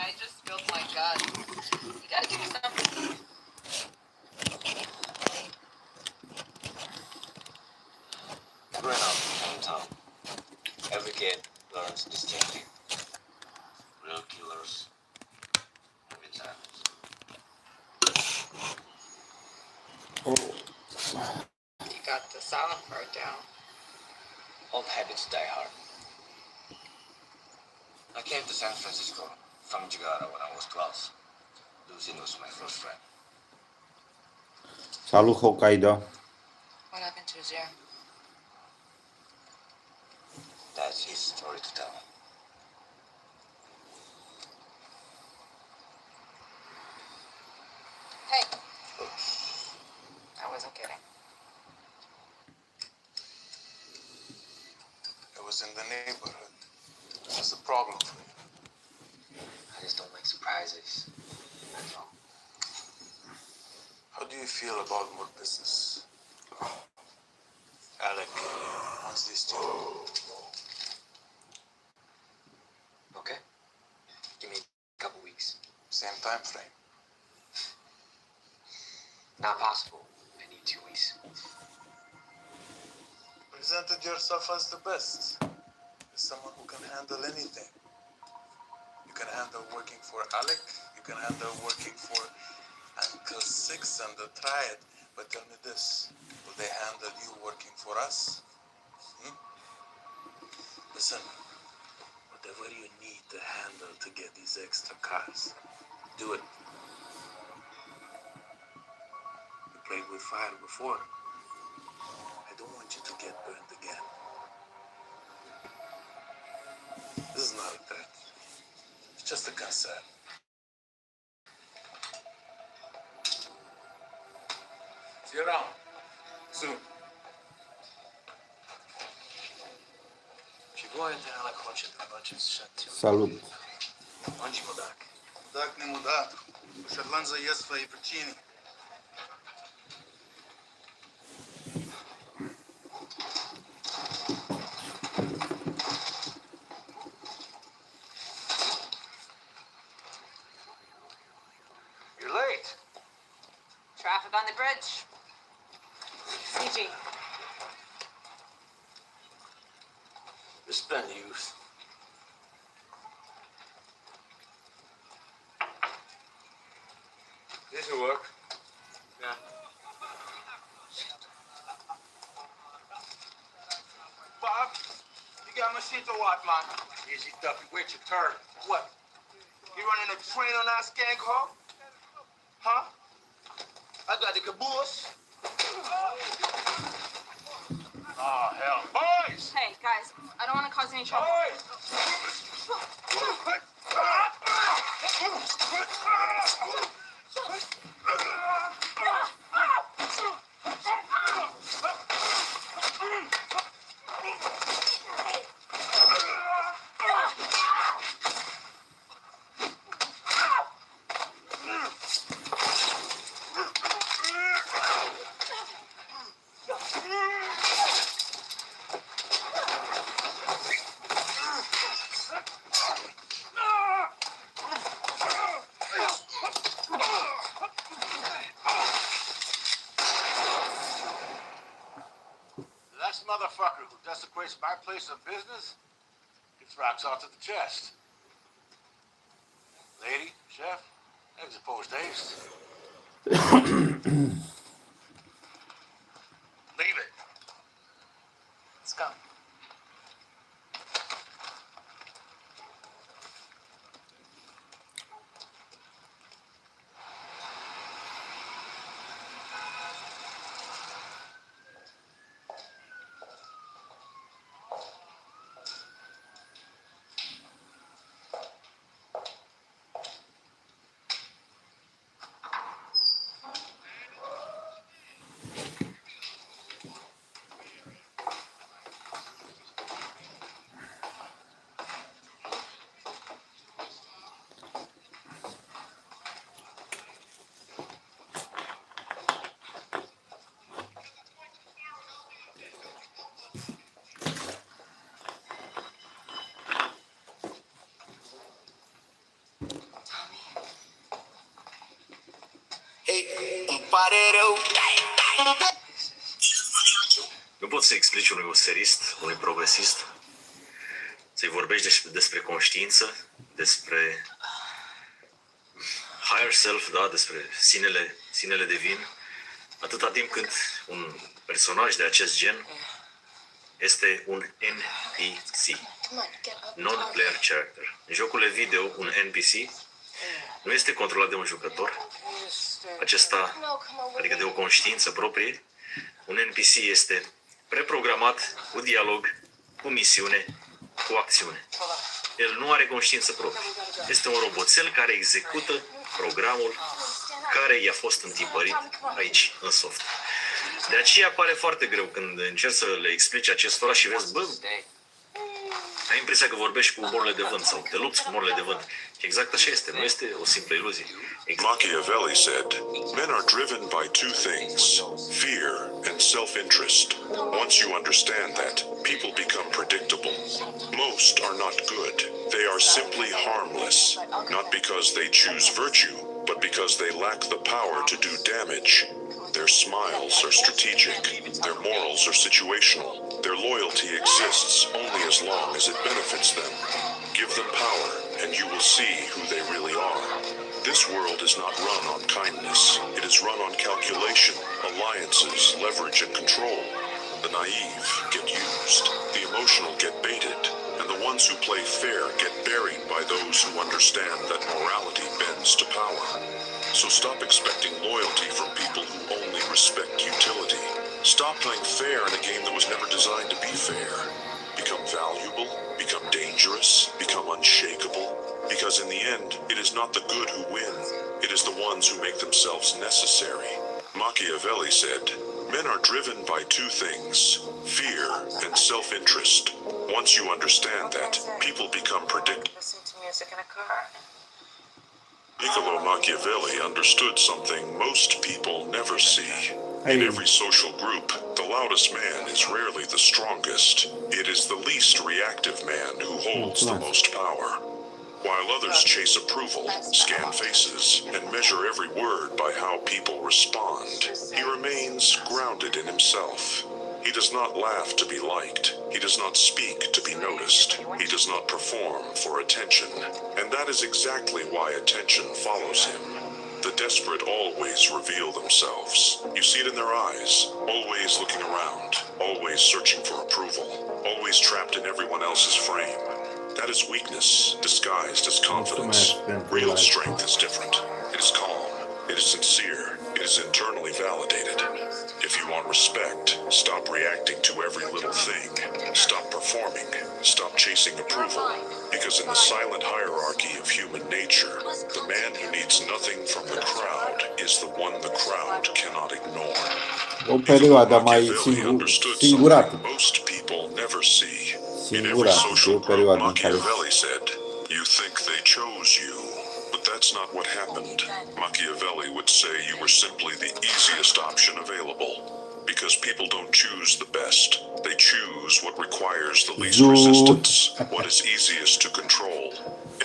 I just spilled my gut. You gotta give me something. Growing up in town, every kid learns this thing. Real killers, every time. You got the silent part down. Old habits die hard. I came to San Francisco from Jakarta when I was 12. Lucien was my first friend. Salut, Hokkaido. What happened to his ear? That's his story to tell. Hey. I wasn't kidding. It was in the neighborhood. What's the problem for you? I just don't like surprises. That's all. How do you feel about more business? Alec wants this too. Okay? Give me a couple weeks. Same time frame. Not possible. I need 2 weeks. Presented yourself as the best. As someone who can handle anything. You can handle working for Alec. You can handle working for Uncle Six and the Triad. But tell me this, will they handle you working for us? Listen, whatever you need to handle to get these extra cars, do it. You played with fire before. I don't want you to get burned again. This is not a threat. It's just a concern. See you around. Soon. Чего-то Алек хочет обочиться. Salut. Он же мудак. Так не мудак. У шотландца есть свои причины. You're late. Traffic on the bridge. CG. Respect youth. This will work. Yeah. Bob, you got my shit or what, man? Easy, Duffy. Wait your turn. What? You running a train on that skank, huh? Huh? I got the caboose. Oh, hell. Boys! Hey, guys, I don't want to cause any trouble. This motherfucker who desecrates my place of business gets rocks out to the chest. Lady, chef, eggs opposed taste. Leave it. Let's go. pare rău. Nu poți să explici unui userist, unui progresist, să-i vorbești despre conștiință, despre higher self, da, despre sinele divin, atâta timp cât un personaj de acest gen este un NPC, non-player character. În jocurile video, un NPC nu este controlat de un jucător, acesta, adică de o conștiință proprie. Un NPC este preprogramat cu dialog, cu misiune, cu acțiune. El nu are conștiință proprie. Este un roboțel care execută programul care i-a fost întipărit aici, în soft. De aceea pare foarte greu când încerci să le explici acestora și vezi, bă, ai impresia că vorbești cu morile de vânt sau te lupți cu morile de vânt. Exact așa este, nu este o simplă iluzie. Machiavelli said, men are driven by two things, fear and self-interest. Once you understand that, people become predictable. Most are not good. They are simply harmless, not because they choose virtue, but because they lack the power to do damage. Their smiles are strategic. Their morals are situational. Their loyalty exists only as long as it benefits them. Give them power, and you will see who they really are. This world is not run on kindness. It is run on calculation, alliances, leverage, and control. The naive get used. The emotional get baited. And the ones who play fair get buried by those who understand that morality bends to power. So stop expecting loyalty from people who only respect utility. Stop playing fair in a game that was never designed to be fair. Become valuable, become dangerous, become unshakable. Because in the end, it is not the good who win. It is the ones who make themselves necessary. Machiavelli said, men are driven by two things, fear and self-interest. Once you understand that, people become predictable. Nicolae Machiavelli understood something most people never see. In every social group, the loudest man is rarely the strongest. It is the least reactive man who holds the most power. While others chase approval, scan faces, and measure every word by how people respond, he remains grounded in himself. He does not laugh to be liked. He does not speak to be noticed. He does not perform for attention. And that is exactly why attention follows him. The desperate always reveal themselves. You see it in their eyes, always looking around, always searching for approval, always trapped in everyone else's frame. That is weakness, disguised as confidence. Real strength is different. It is calm. It is sincere. It is internally validated. If you want respect, stop reacting to every little thing. Stop performing. Stop chasing approval. Because in the silent hierarchy of human nature, the man who needs nothing from the crowd is the one the crowd cannot ignore. O perioadă mai singurată. Most people never see. In every Singurată, social o group, perioadă în care Machiavelli said, you think they chose you, but that's not what happened. Machiavelli would say you were simply the easiest option available. Because people don't choose the best. They choose what requires the least resistance, what is easiest to control.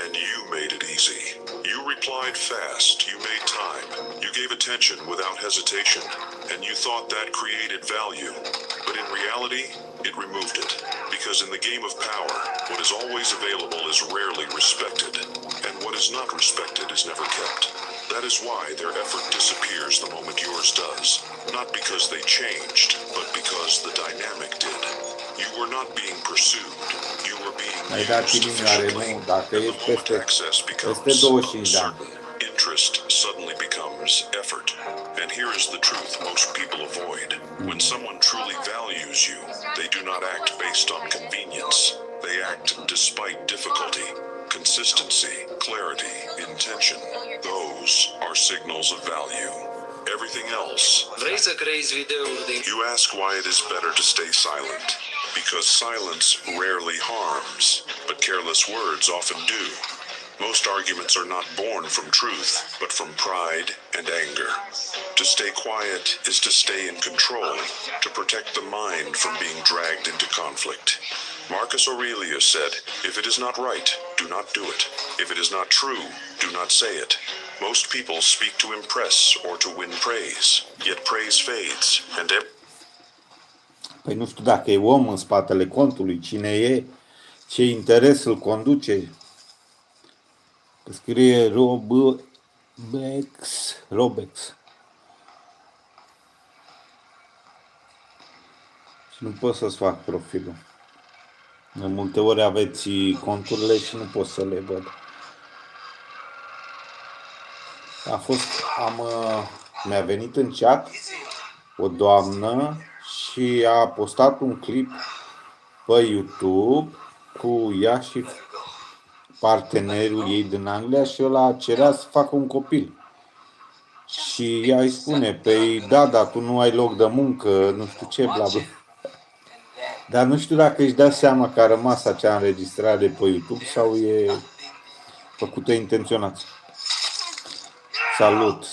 And you made it easy. You replied fast, you made time, you gave attention without hesitation, and you thought that created value. But in reality, it removed it. Because in the game of power, what is always available is rarely respected, and what is not respected is never kept. That is why their effort disappears the moment yours does. Not because they changed, but because the dynamic did. You were not being pursued. You were being used efficiently. And the moment access becomes uncertain, interest suddenly becomes effort. And here is the truth most people avoid. When someone truly values you, they do not act based on convenience. They act despite difficulty. Consistency, clarity, intention. Those are signals of value. Everything else. Vrei să creezi videouri de... You ask why it is better to stay silent. Because silence rarely harms, but careless words often do. Most arguments are not born from truth, but from pride and anger. To stay quiet is to stay in control, to protect the mind from being dragged into conflict. Marcus Aurelius said, if it is not right, do not do it. If it is not true, do not say it. Most people speak to impress or to win praise, yet praise fades, and Păi nu știu dacă e om în spatele contului, cine e, ce interes îl conduce. Că scrie Robex. Și nu pot să-ți fac profilul. De multe ori aveți conturile și nu pot să le văd. Mi-a venit în chat o doamnă și a postat un clip pe YouTube cu ea și partenerul ei din Anglia și ăla cerea să facă un copil. Și ea îi spune, păi da, dar tu nu ai loc de muncă, nu știu ce, bla bla. Dar nu știu dacă își dă seama că a rămas acea înregistrare pe YouTube sau e făcută intenționat. Salut.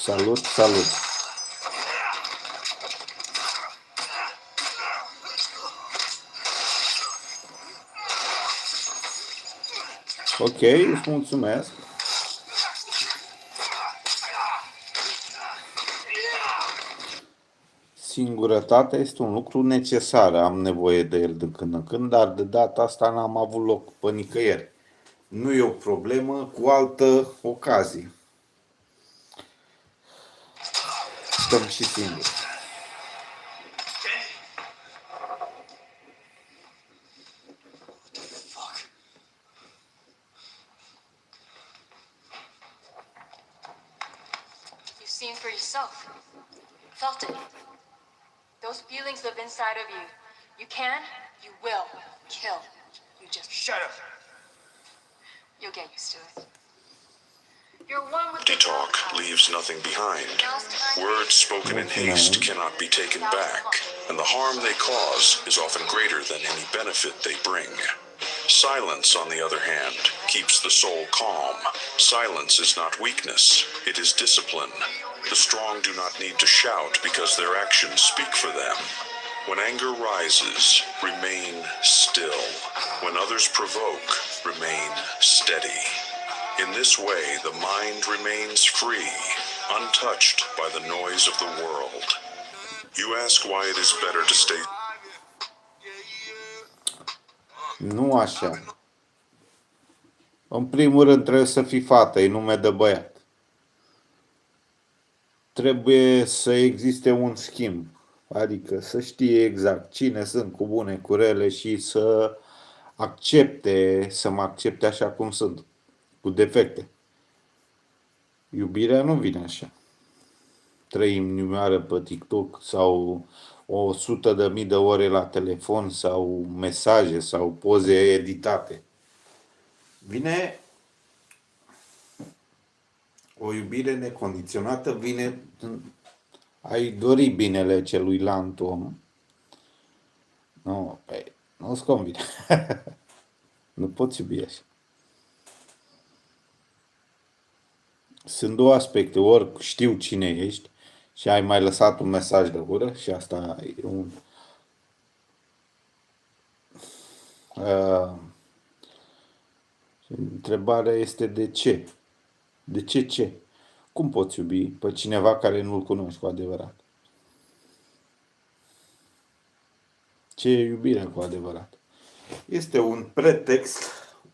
Ok, îți mulțumesc. Singurătatea este un lucru necesar, am nevoie de el de când în când, dar de data asta n-am avut loc pe nicăieri. Nu e o problemă, cu altă ocazie. Stăm și singuri. You've seen for yourself. Felt it. Those feelings live inside of you. You can, you will kill. You just shut up. You'll get used to it. You're one with the talk leaves nothing behind. Words spoken in haste cannot be taken back, and the harm they cause is often greater than any benefit they bring. Silence, on the other hand, keeps the soul calm. Silence is not weakness, it is discipline. The strong do not need to shout because their actions speak for them. When anger rises, remain still. When others provoke, remain steady. In this way, the mind remains free, untouched by the noise of the world. You ask why it is better to stay. Nu așa. În primul rând trebuie să fii fată, e nume de băiat. Trebuie să existe un schimb. Adică să știe exact cine sunt, cu bune, cu rele și să mă accepte așa cum sunt, cu defecte. Iubirea nu vine așa. 3 inimioară pe TikTok sau 100.000 de ore la telefon sau mesaje sau poze editate. Vine o iubire necondiționată, vine ai dori binele celuilalt om. Nu, păi, nu-ți convine. Nu poți iubi așa. Sunt două aspecte. Ori știu cine ești și ai mai lăsat un mesaj de ură și asta e un... Întrebarea este de ce? De ce? Cum poți iubi pe cineva care nu-l cunoști cu adevărat? Ce e iubirea cu adevărat? Este un pretext,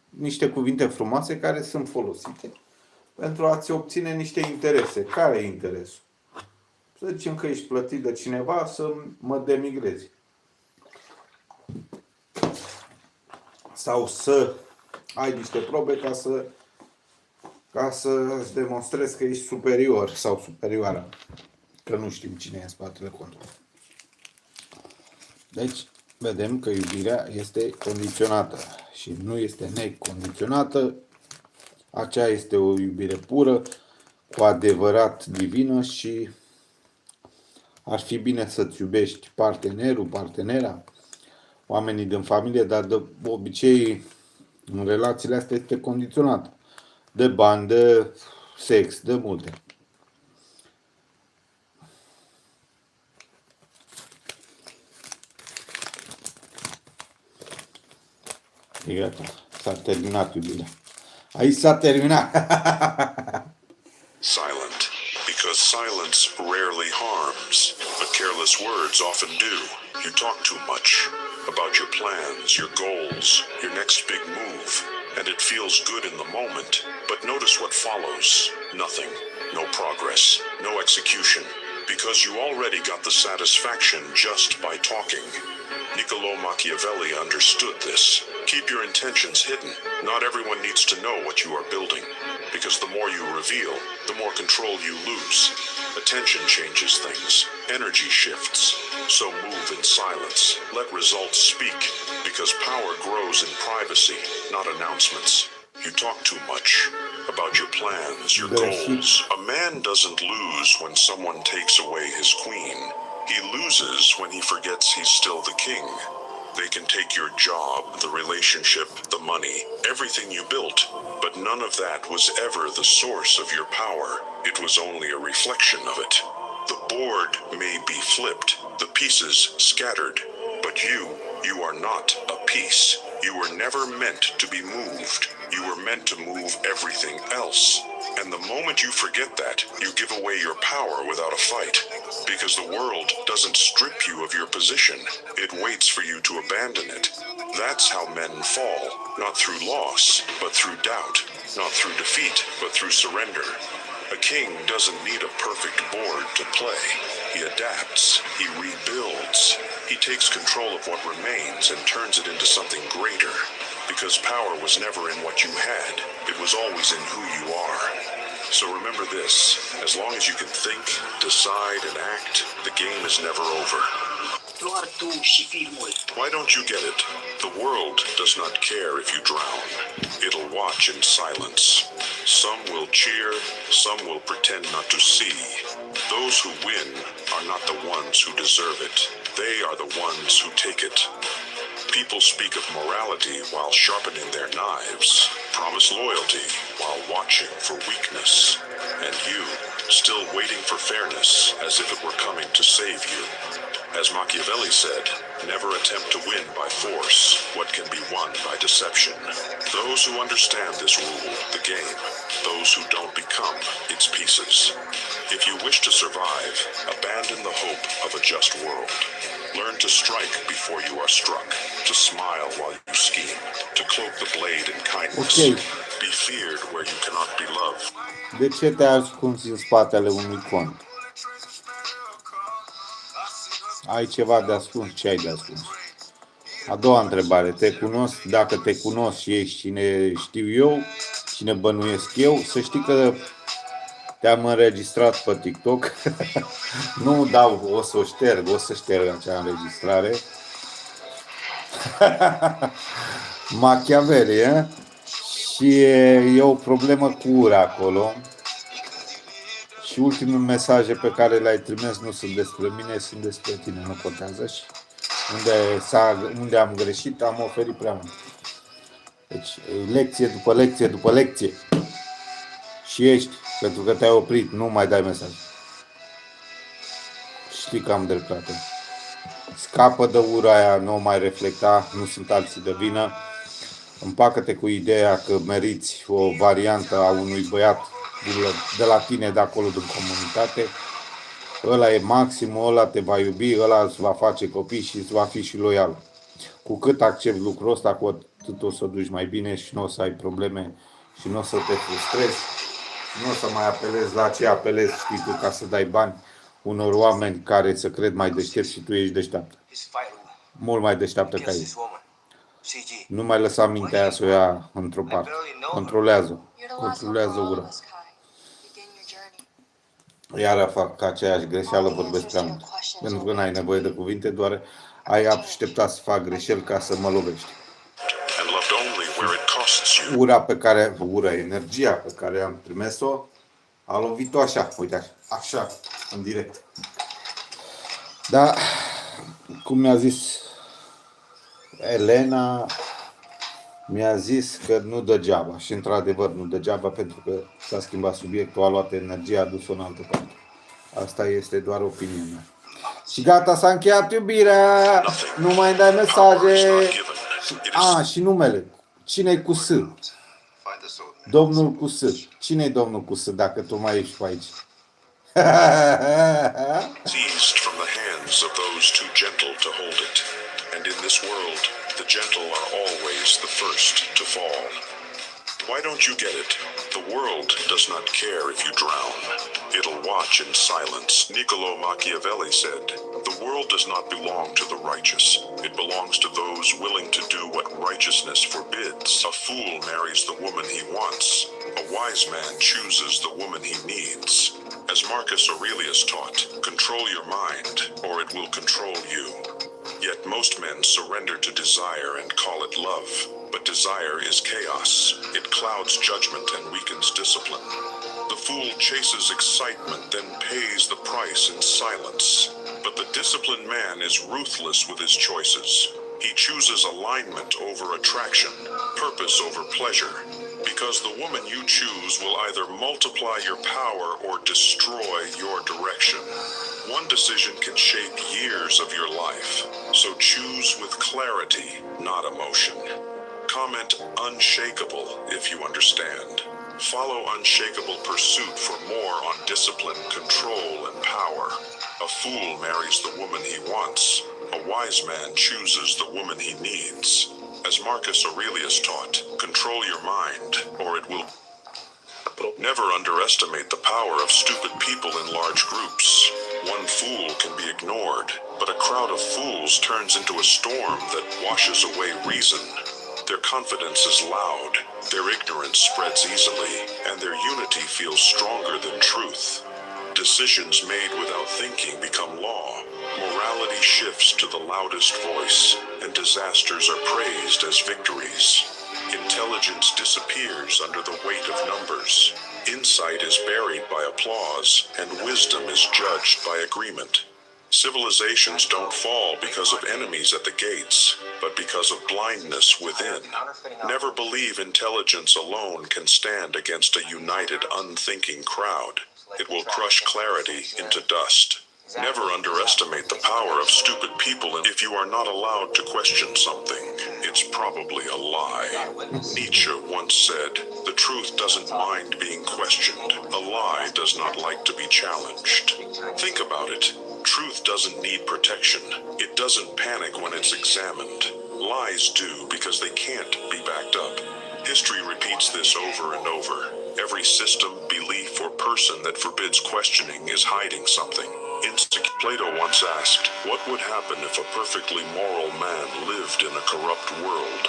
niște cuvinte frumoase care sunt folosite pentru a-ți obține niște interese. Care e interesul? Să zicem că ești plătit de cineva să mă demigrezi. Sau să ai niște probe ca să-ți demonstrezi că ești superior sau superioară. Că nu știm cine e în spatele contului. Deci, vedem că iubirea este condiționată și nu este necondiționată. Aceea este o iubire pură, cu adevărat divină și ar fi bine să-ți iubești partenerul, partenera, oamenii din familie, dar de obicei în relațiile astea este condiționată. De bani, de sex, de multe. E gata. S-a terminat iubirea. Aici s-a terminat. silent. Because silence rarely harms, but careless words often do. You talk too much about your plans, your goals, your next big move, and it feels good in the moment, but notice what follows. Nothing. No progress. No execution. Because you already got the satisfaction just by talking. Niccolò Machiavelli understood this. Keep your intentions hidden. Not everyone needs to know what you are building, because the more you reveal, the more control you lose. Attention changes things. Energy shifts. So move in silence. Let results speak, because power grows in privacy, not announcements. You talk too much about your plans, your goals. A man doesn't lose when someone takes away his queen. He loses when he forgets he's still the king. They can take your job, the relationship, the money, everything you built, but none of that was ever the source of your power. It was only a reflection of it. The board may be flipped, the pieces scattered, but you are not a piece. You were never meant to be moved. You were meant to move everything else. And the moment you forget that, you give away your power without a fight. Because the world doesn't strip you of your position. It waits for you to abandon it. That's how men fall. Not through loss, but through doubt. Not through defeat, but through surrender. A king doesn't need a perfect board to play. He adapts. He rebuilds. He takes control of what remains and turns it into something greater. Because power was never in what you had. It was always in who you are. So remember this. As long as you can think, decide, and act, the game is never over. Doar tu și filmul. Why don't you get it? The world does not care if you drown. It'll watch in silence. Some will cheer, some will pretend not to see. Those who win are not the ones who deserve it. They are the ones who take it. People speak of morality while sharpening their knives, promise loyalty while watching for weakness, and you, still waiting for fairness as if it were coming to save you. As Machiavelli said, never attempt to win by force what can be won by deception. Those who understand this rule the game. Those who don't become its pieces. If you wish to survive, abandon the hope of a just world. Learn to strike before you are struck, to smile while you scheme, to cloak the blade in kindness. Ok. Be feared where you cannot be loved. De ce te-ai ascuns în spatele unui cont? Ai ceva de ascuns? Ce ai de ascuns? A doua întrebare. Te cunosc? Dacă te cunosc și ești cine știu eu, cine bănuiesc eu, să știi că te-am înregistrat pe TikTok. Nu dau, o să o șterg, o să șterg acea înregistrare. Machiavelli, și e o problemă cu ura acolo. Și ultimele mesaje pe care le-ai trimis nu sunt despre mine, sunt despre tine, nu contează. Și unde am greșit, am oferit prea mult. Deci, lecție după lecție după lecție. Și ești, pentru că te-ai oprit, nu mai dai mesaj. Știi că am dreptate. Scapă de ura aia, nu o mai reflecta, nu sunt alții de vină. Împacă-te cu ideea că meriți o variantă a unui băiat de la tine, de acolo, din comunitate. Ăla e maximul, ăla te va iubi, ăla îți va face copii și îți va fi și loial. Cu cât accepti lucrul ăsta, cu atât o să duci mai bine și nu o să ai probleme și nu o să te frustrezi. Nu o să mai apelezi la ce apelezi, știi tu, ca să dai bani unor oameni care se cred mai deștepți și tu ești deșteaptă. Mult mai deșteaptă ca ei. Nu mai lăsa mintea aia să o ia într-o parte. Controlează. Controlează ura. Iar fac aceeași greșeală, vorbesc prea mult. Pentru că n-ai nevoie de cuvinte, doar ai așteptat să fac greșeli ca să mă lovești. Energia pe care am trimis-o, a lovit-o așa, uite așa, în direct. Da, cum mi-a zis Elena, mi-a zis că nu degeaba și într-adevăr nu degeaba, pentru că s-a schimbat subiectul, a luat energia, a dus-o în altă parte. Asta este doar opinia mea. Și gata, s-a încheiat iubirea, nu mai dai mesaje. Și numele, cine-i cu S? Domnul cu S. Cine e domnul cu S, dacă tu mai ești pe aici? Seized from the hands of those too gentle to hold it. And in this world, the gentle are always the first to fall. Why don't you get it? The world does not care if you drown. It'll watch in silence. Nicolae Machiavelli said, "The world does not belong to the righteous. It belongs to those willing to do what righteousness forbids. A fool marries the woman he wants. A wise man chooses the woman he needs." As Marcus Aurelius taught, control your mind, or it will control you. Yet most men surrender to desire and call it love. But desire is chaos. It clouds judgment and weakens discipline. The fool chases excitement, then pays the price in silence. But the disciplined man is ruthless with his choices. He chooses alignment over attraction, purpose over pleasure. Because the woman you choose will either multiply your power or destroy your direction. One decision can shape years of your life, so choose with clarity, not emotion. Comment unshakable if you understand. Follow unshakable pursuit for more on discipline, control, and power. A fool marries the woman he wants. A wise man chooses the woman he needs. As Marcus Aurelius taught, control your mind, or it will... Never underestimate the power of stupid people in large groups. One fool can be ignored, but a crowd of fools turns into a storm that washes away reason. Their confidence is loud, their ignorance spreads easily, and their unity feels stronger than truth. Decisions made without thinking become law. Morality shifts to the loudest voice, and disasters are praised as victories. Intelligence disappears under the weight of numbers. Insight is buried by applause, and wisdom is judged by agreement. Civilizations don't fall because of enemies at the gates, but because of blindness within. Never believe intelligence alone can stand against a united, unthinking crowd. It will crush clarity into dust. Never underestimate the power of stupid people, and if you are not allowed to question something, it's probably a lie. Nietzsche once said, "The truth doesn't mind being questioned. A lie does not like to be challenged." Think about it. Truth doesn't need protection. It doesn't panic when it's examined. Lies do because they can't be backed up. History repeats this over and over. Every system, belief, or person that forbids questioning is hiding something. Plato once asked, what would happen if a perfectly moral man lived in a corrupt world?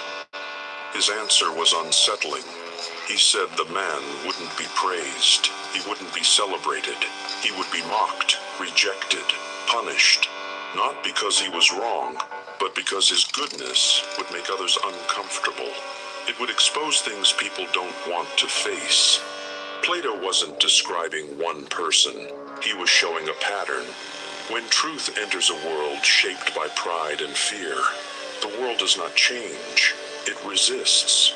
His answer was unsettling. He said the man wouldn't be praised. He wouldn't be celebrated. He would be mocked, rejected, punished. Not because he was wrong, but because his goodness would make others uncomfortable. It would expose things people don't want to face. Plato wasn't describing one person. He was showing a pattern. When truth enters a world shaped by pride and fear, the world does not change. It resists.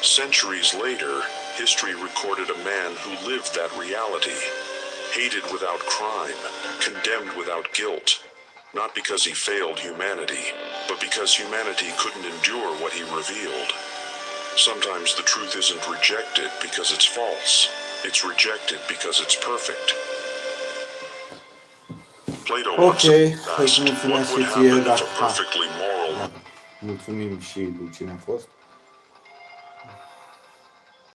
Centuries later, history recorded a man who lived that reality. Hated without crime, condemned without guilt. Not because he failed humanity, but because humanity couldn't endure what he revealed. Sometimes the truth isn't rejected because it's false. It's rejected because it's perfect. Plato Ok, once îți asked, what mulțumesc would și ție, happen if dar a perfectly moral... mulțumim și lui cine a fost.